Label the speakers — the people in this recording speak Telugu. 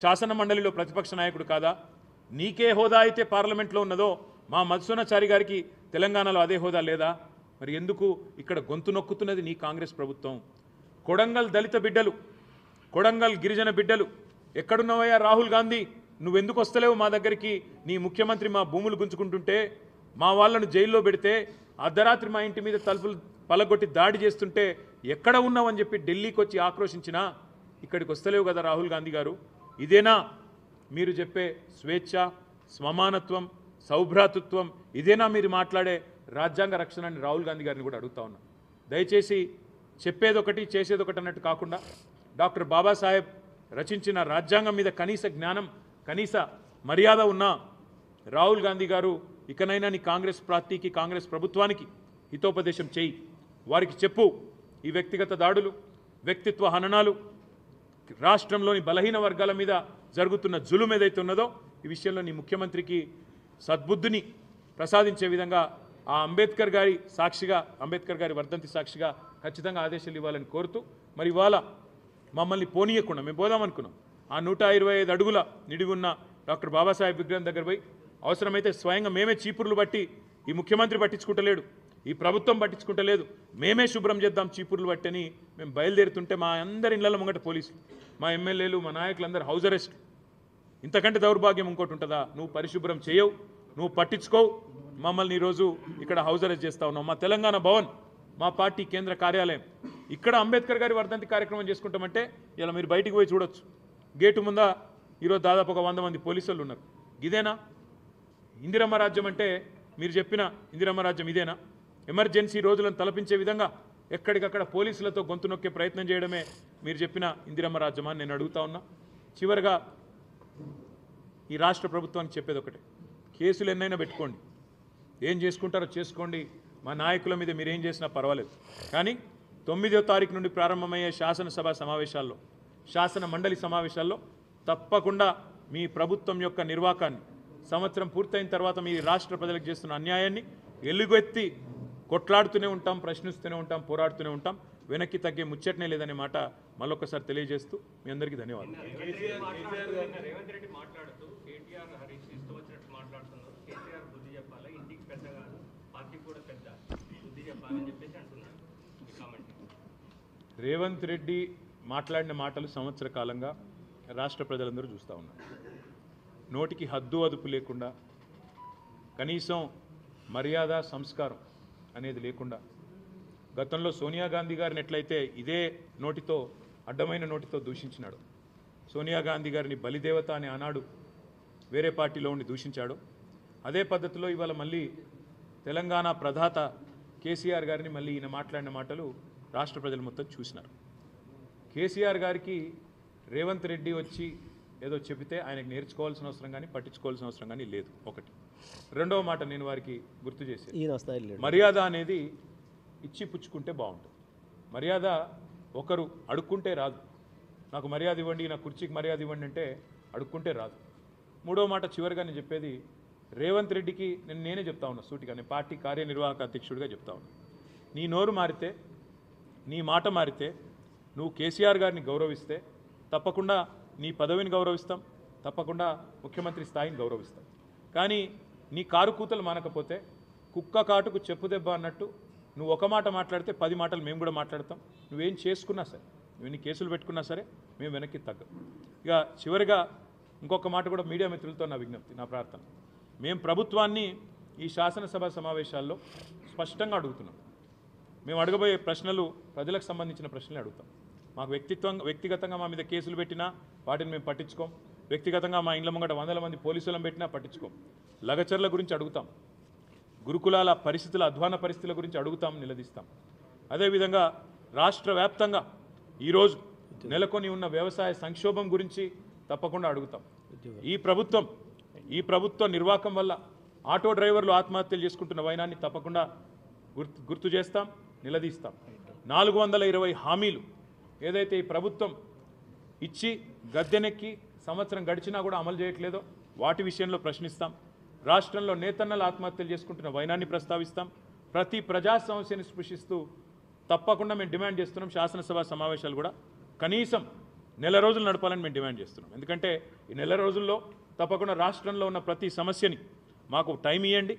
Speaker 1: శాసన మండలిలో ప్రతిపక్ష నాయకుడు కాదా? నీకే హోదా అయితే పార్లమెంట్లో ఉన్నదో మా మధుసూనాచారి గారికి తెలంగాణలో అదే హోదా లేదా? మరి ఎందుకు ఇక్కడ గొంతు నొక్కుతున్నది నీ కాంగ్రెస్ ప్రభుత్వం? కొడంగల్ దళిత బిడ్డలు, కొడంగల్ గిరిజన బిడ్డలు ఎక్కడున్నావయ్యా రాహుల్ గాంధీ? నువ్వెందుకు వస్తలేవు మా దగ్గరికి? నీ ముఖ్యమంత్రి మా భూములు గుంజుకుంటుంటే, మా వాళ్ళను జైల్లో పెడితే, అర్ధరాత్రి మా ఇంటి మీద తలుపులు పలగొట్టి దాడి చేస్తుంటే ఎక్కడ ఉన్నావని చెప్పి ఢిల్లీకి వచ్చి ఆక్రోశించినా ఇక్కడికి వస్తలేవు కదా రాహుల్ గాంధీ గారు? ఇదేనా మీరు చెప్పే స్వేచ్ఛ, సమానత్వం, సౌభ్రాతృత్వం? ఇదేనా మీరు మాట్లాడే రాజ్యాంగ రక్షణ అని రాహుల్ గాంధీ గారిని కూడా అడుగుతా ఉన్నా. దయచేసి చెప్పేదొకటి చేసేదొకటి అన్నట్టు కాకుండా డాక్టర్ బాబాసాహెబ్ రచించిన రాజ్యాంగం మీద కనీస జ్ఞానం, కనీస మర్యాద ఉన్న రాహుల్ గాంధీ గారు ఇకనైనా నీ కాంగ్రెస్ పార్టీకి, కాంగ్రెస్ ప్రభుత్వానికి హితోపదేశం చేయి. వారికి చెప్పు, ఈ వ్యక్తిగత దాడులు, వ్యక్తిత్వ హననాలు, రాష్ట్రంలోని బలహీన వర్గాల మీద జరుగుతున్న జులుం ఏదైతే ఉన్నదో ఈ విషయంలో నీ ముఖ్యమంత్రికి సద్బుద్ధిని ప్రసాదించే విధంగా ఆ అంబేద్కర్ గారి సాక్షిగా, అంబేద్కర్ గారి వర్ధంతి సాక్షిగా ఖచ్చితంగా ఆదేశాలు ఇవ్వాలని కోరుతూ, మరి ఇవాళ మమ్మల్ని పోనీయకుండా మేము పోదామనుకున్నాం. ఆ 125 అడుగుల నిడివి ఉన్న డాక్టర్ బాబాసాహెబ్ విగ్రహం దగ్గర పోయి అవసరమైతే స్వయంగా మేమే చీపుర్లు బట్టి, ఈ ముఖ్యమంత్రి పట్టించుకుంటలేడు, ఈ ప్రభుత్వం పట్టించుకుంటలేదు, మేమే శుభ్రం చేద్దాం చీపుర్లు బట్టని మేము బయలుదేరుతుంటే మా అందరి ఇళ్ల ముంగట పోలీసులు, మా ఎమ్మెల్యేలు, మా నాయకులందరూ హౌస్ అరెస్ట్. ఇంతకంటే దౌర్భాగ్యం ఇంకోటి ఉంటుందా? నువ్వు పరిశుభ్రం చేయవు, నువ్వు పట్టించుకోవు, మమ్మల్ని ఈరోజు ఇక్కడ హౌస్ అరెస్ట్ చేస్తా ఉన్నావు. మా తెలంగాణ భవన్, మా పార్టీ కేంద్ర కార్యాలయం, ఇక్కడ అంబేద్కర్ గారి వర్ధంతి కార్యక్రమం చేసుకుంటామంటే ఇలా మీరు బయటికి పోయి చూడొచ్చు. గేటు ముందా ఈరోజు దాదాపు ఒక 100 మంది పోలీసులు ఉన్నారు. ఇదేనా ఇందిరమ్మ రాజ్యం అంటే? మీరు చెప్పిన ఇందిరమ్మ రాజ్యం ఇదేనా? ఎమర్జెన్సీ రోజులను తలపించే విధంగా ఎక్కడికక్కడ పోలీసులతో గొంతు నొక్కే ప్రయత్నం చేయడమే మీరు చెప్పిన ఇందిరమ్మ రాజ్యమా అని నేను అడుగుతా ఉన్నా. చివరిగా ఈ రాష్ట్ర ప్రభుత్వానికి చెప్పేది ఒకటే, కేసులు ఎన్నైనా పెట్టుకోండి, ఏం చేసుకుంటారో చేసుకోండి, మా నాయకుల మీద మీరేం చేసినా పర్వాలేదు. కానీ 9వ తారీఖు నుండి ప్రారంభమయ్యే శాసనసభ సమావేశాల్లో, శాసన మండలి సమావేశాల్లో తప్పకుండా మీ ప్రభుత్వం యొక్క నిర్వాకాన్ని, సంవత్సరం పూర్తయిన తర్వాత మీ రాష్ట్ర ప్రజలకు చేస్తున్న అన్యాయాన్ని ఎలుగెత్తి కొట్లాడుతూనే ఉంటాం, ప్రశ్నిస్తూనే ఉంటాం, పోరాడుతూనే ఉంటాం. వెనక్కి తగ్గే ముచ్చటనే లేదనే మాట మళ్ళొక్కసారి తెలియజేస్తూ మీ అందరికీ ధన్యవాదాలు.
Speaker 2: రేవంత్ రెడ్డి మాట్లాడుతూ కేటీఆర్, హరీష్ ఇష్టం వచ్చినట్టు మాట్లాడుతున్నారు, కేటీఆర్ బుద్ధి చెప్పాలి, ఇంటికి పెద్ద కాదు, పార్టీకి కూడా పెద్ద బుద్ధి చెప్పాలని చెప్పేసి అంటున్నారు.
Speaker 1: రేవంత్ రెడ్డి మాట్లాడిన మాటలు సంవత్సర కాలంగా రాష్ట్ర ప్రజలందరూ చూస్తూ ఉన్నారు. నోటికి హద్దు అదుపు లేకుండా, కనీసం మర్యాద, సంస్కారం అనేది లేకుండా, గతంలో సోనియా గాంధీ గారిని ఎట్లయితే ఇదే నోటితో, అడ్డమైన నోటితో దూషించినాడు, సోనియా గాంధీ గారిని బలిదేవత అని ఆనాడు వేరే పార్టీలో ఉండి దూషించాడు, అదే పద్ధతిలో ఇవాళ మళ్ళీ తెలంగాణ ప్రధాత కేసీఆర్ గారిని మళ్ళీ ఈయన మాట్లాడిన మాటలు రాష్ట్ర ప్రజలు మొత్తం చూసినారు. కేసీఆర్ గారికి రేవంత్ రెడ్డి వచ్చి ఏదో చెబితే ఆయనకు నేర్చుకోవాల్సిన అవసరం కానీ పట్టించుకోవాల్సిన అవసరం కానీ లేదు. ఒకటి. రెండవ మాట నేను వారికి గుర్తు చేసేది, మర్యాద అనేది ఇచ్చి పుచ్చుకుంటే బాగుంటుంది. మర్యాద ఒకరు అడుక్కుంటే రాదు. నాకు మర్యాద ఇవ్వండి, నా కుర్చీకి మర్యాద ఇవ్వండి అంటే అడుక్కుంటే రాదు. మూడవ మాట చివరిగా నేను చెప్పేది, రేవంత్ రెడ్డికి నేనే చెప్తా ఉన్నా సూటిగా, నేను పార్టీ కార్యనిర్వాహక అధ్యక్షుడిగా చెప్తా ఉన్నా, నీ నోరు మారితే, నీ మాట మారితే, నువ్వు కేసీఆర్ గారిని గౌరవిస్తే తప్పకుండా నీ పదవిని గౌరవిస్తాం, తప్పకుండా ముఖ్యమంత్రి స్థాయిని గౌరవిస్తాం. కానీ నీ కారు కూతలు మానకపోతే కుక్క కాటుకు చెప్పు దెబ్బ అన్నట్టు నువ్వు ఒక మాట మాట్లాడితే 10 మాటలు మేము కూడా మాట్లాడతాం. నువ్వేం చేసుకున్నా సరే, నువ్వు ఎన్ని కేసులు పెట్టుకున్నా సరే మేము వెనక్కి తగ్గం. ఇక చివరిగా ఇంకొక మాట కూడా మీడియా మిత్రులతో నా విజ్ఞప్తి, నా ప్రార్థన, మేము ప్రభుత్వాన్ని ఈ శాసనసభ సమావేశాల్లో స్పష్టంగా అడుగుతున్నాం. మేము అడగబోయే ప్రశ్నలు ప్రజలకు సంబంధించిన ప్రశ్నలే అడుగుతాం. మాకు వ్యక్తిగతంగా మా మీద కేసులు పెట్టినా వాటిని మేము పట్టించుకోం, వ్యక్తిగతంగా మా ఇండ్ల ముంగట 100 మంది పోలీసులను పెట్టినా పట్టించుకోం. లగచర్ల గురించి అడుగుతాం, గురుకులాల పరిస్థితుల, అధ్వాన పరిస్థితుల గురించి అడుగుతాం, నిలదీస్తాం. అదేవిధంగా రాష్ట్ర వ్యాప్తంగా ఈరోజు నెలకొని ఉన్న వ్యవసాయ సంక్షోభం గురించి తప్పకుండా అడుగుతాం. ఈ ప్రభుత్వ నిర్వాకం వల్ల ఆటో డ్రైవర్లు ఆత్మహత్యలు చేసుకుంటున్న వైనాన్ని తప్పకుండా గుర్తు చేస్తాం, నిలదీస్తాం. 420 హామీలు ఏదైతే ఈ ప్రభుత్వం ఇచ్చి గద్దెనెక్కి సంవత్సరం గడిచినా కూడా అమలు చేయట్లేదో వాటి విషయంలో ప్రశ్నిస్తాం. రాష్ట్రంలో నేతన్నలు ఆత్మహత్యలు చేసుకుంటున్న వైనాన్ని ప్రస్తావిస్తాం. ప్రతి ప్రజా సమస్యని స్పృశిస్తూ తప్పకుండా మేము డిమాండ్ చేస్తున్నాం, శాసనసభ సమావేశాలు కూడా కనీసం నెల రోజులు నడపాలని మేము డిమాండ్ చేస్తున్నాం. ఎందుకంటే ఈ నెల రోజుల్లో తప్పకుండా రాష్ట్రంలో ఉన్న ప్రతి సమస్యని మాకు టైం ఇవ్వండి.